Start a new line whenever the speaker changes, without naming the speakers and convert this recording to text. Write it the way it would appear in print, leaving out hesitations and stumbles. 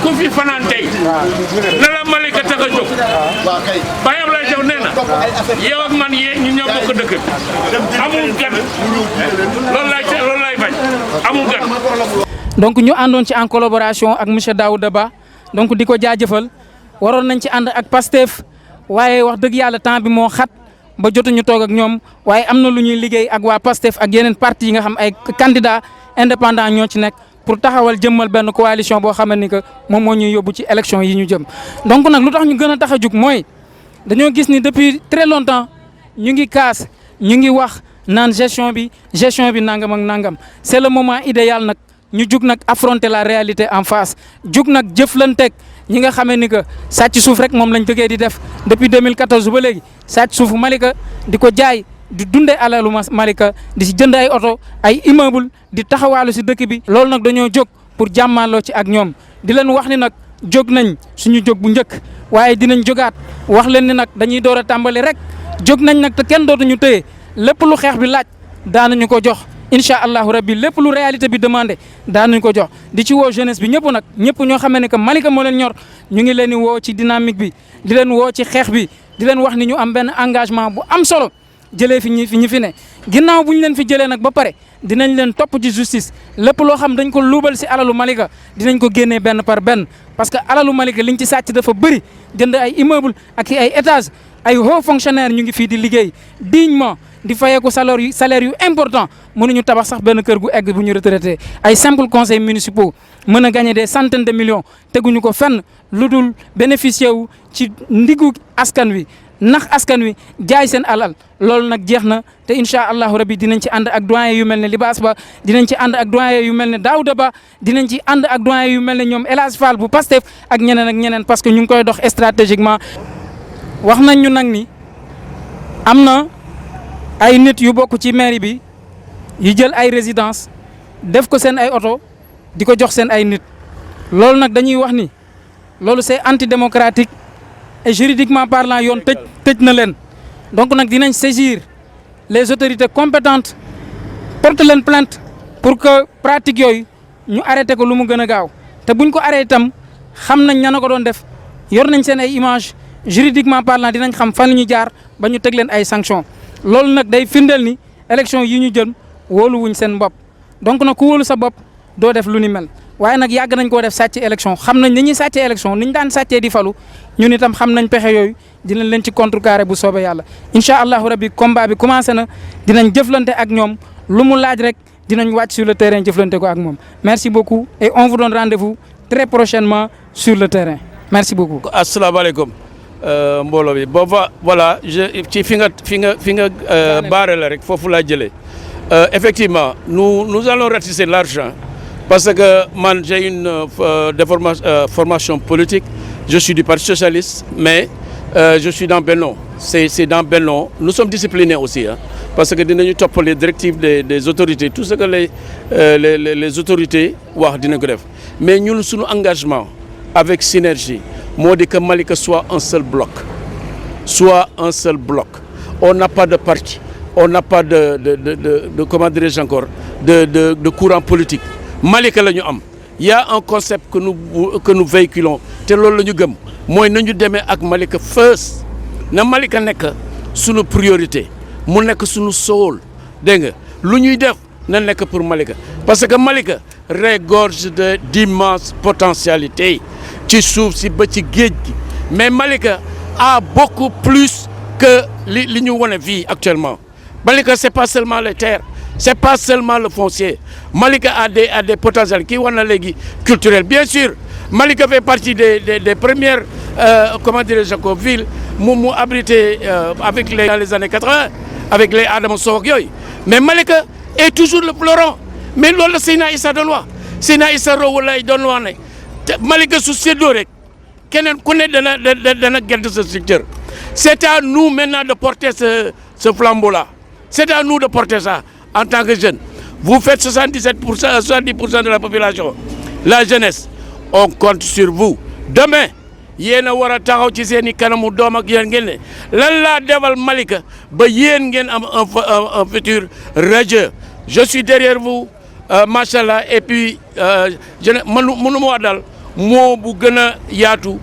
ku fi fanaan tey na la Malika tax a jóg Baye Ablaye Diaw nee na yow ak man yee ñu ñoo bokk dëkk amul gan loolu lay bañ amul gan.
donc ñu àndoon ci en collaboration ak monsieur Daouda Ba donc di ko jaajëfal waroon nañ ci ànd ak Pastef waaye wax dëgg yàlla temps bi moo xat ba jotuñu toog ak ñoom waaye am na lu ñuy liggéey ak waa Pastef ak yeneen parti yi nga xam ay candidats indépendants ñoo ci nekk pour taxawal jëmmal benn coalition boo xam ni que moom moo ñuy yóbbu ci élection yi ñu jëm. donc nag lu tax ñu gën a tax a jug mooy dañoo gis ni depuis très longtemps ñu ngi kaas ñu ngi wax naan gestion bi nangam ak nangam c'est le moment idéal nag ñu jug nag affronter la réalité en face jug nag jëflanteeg ñi nga xamee ni que sàcc suuf rek moom lañ jógee di def depuis 2014 ba léegi sàcc suufu Malika di ko jaay di dundee alalu Malika di si jënd ay oto ay immeuble di taxawaalu si dëkk bi. loolu nag dañoo jóg pour jàmmaloo ci ak ñoom di leen wax ni nag jóg nañ suñu jóg bu njëkk waaye dinañ jógaat wax leen ni nag dañuy door a tàmbali rek jóg nañ nag te kenn dootuñu téye lépp lu xeex bi laaj daanañu ko jox. incha allahu rabbi lépp lu réalité bi demandé daanuñ ko jox di ci woo jeunesse bi ñëpp nag ñëpp ñoo xamee ne que Malika moo leen ñor ñu ngi leen di woo ci dynamique bi di leen woo ci xeex bi di leen wax ni ñu am benn engagement bu am solo jëlee fi ñi fi ne ginnaaw bu ñu leen fi jëlee nag ba pare dinañ leen topp ci justice lépp loo xam dañ ko luubal si alalu Malika dinañ ko génnee benn par benn parce que alalu Malika liñ ci sàcc dafa bëri jënd ay immeuble ak ay étage ay hauts fonctionnaires ñu ngi fii di liggéey dignement di fayeeku salaire yu important mënuñu tabax sax benn kër gu egg bu ñu retraité ay simple conseils municipaux mën a gagner des centaines de millions teguñu ko fenn lu dul bénéficier wu ci ndigu askan wi nax askan wi jaay seen alal loolu nag jeex na te incha allahu rabi dinañ ci ànd ak doyen yu mel ne Libaas Ba dinañ ci ànd ak doyen yu mel ne Daouda Ba dinañ ci ànd ak doyen yu mel ne ñoom El Hadj Fall bu Pastef ak ñeneen parce que ñu ngi koy dox stratégiquement wax nañ ñu nag ni am na ay nit yu bokk ci mairie bi yu jël ay résidence def ko seen ay oto di ko jox seen ay nit loolu nag dañuy wax ni loolu c'est antidémocratique et juridiquement parlant yoon tëj na leen donc nag dinañ saisir les autorités compétentes porter leen plainte pour que pratique yooyu ñu arrêté ko lu mu gën a gaaw te buñ ko arrêté itam xam nañ ña na ko doon def yor nañ seen ay image juridiquement parlant dinañ xam fan la ñu jaar ba ñu teg leen ay sanctions loolu nag day firndeel ni élection yi ñu jëm wóolu wuñ seen bopp donc nag ku wóolu sa bopp doo def lu ni mel waaye nag yàgg nañ koo def sàcc élection xam nañ ni ñuy sàccee élection ni ñu daan sàccee di falu ñun itam xam nañ pexe yooyu dinañ leen ci contrecarrer bu soobee yàlla incha allahu rabbi combat bi commencé na dinañ jëflante ak ñoom lu mu laaj rek dinañ wàcc sur le terrain jëflante ko ak moom merci beaucoup et on vous donne rendez-vous très prochainement sur le terrain merci beaucoup.
asalaamaaleykum mbooloo bi booba voilà ci fi nga baare la rek foofu laa jëlee effectivement nous allons ratisser l'argent parce que man j'ai une formation politique je suis du Parti socialiste mais je suis dans Benno c'est dans Benno nous sommes disciplinés aussi hein, parce que dinañu topp les directives des autorités tout ce que les autorités wax dina ko def mais ñun suñu engagement avec synergie moo di que Malika soit un seul bloc on n'a pas de parti on n'a pas de comment dirais-je encore de courant politique Malika la ñu am y a un concept que nous véhiculons te loolu la ñu gëm mooy nañu demee ak Malika first na Malika nekk sunu priorité mu nekk sunu soul dégg nga lu ñuy def na nekk pour Malika parce que Malika regorge d'immenses potentialités ci suuf si ba ci géej gi mais Malika a beaucoup plus que li ñu wone fii actuellement Malika c'est pas seulement les terres c'est pas seulement le foncier Malika a des potentiels kii wane na léegi culturel bien sûr Malika fait partie des premières comment dirais-je encore villes mu abrité avec dans les années 80 avec les Adama Sow ak yooyu mais Malika est toujours le fleuron mais loolu la Seydina Issa doon wax Seydina Issa Rohou lay doon wax ne Malika su séddoo rek keneen ku ne dana gedd sa structure c'est à nous maintenant de porter ce flambeau là c'est à nous de porter ça en tant que jeunes vous faites 70% de la population la jeunesse on compte sur vous demain yéen a war a taxaw ci seen i kanamu doom ak yéen ngeen ne lan laa defal Malika ba yéen ngeen am un futur radieux je suis derrière vous machallah et puis mënu ma wax daal moo bu gën a yaatu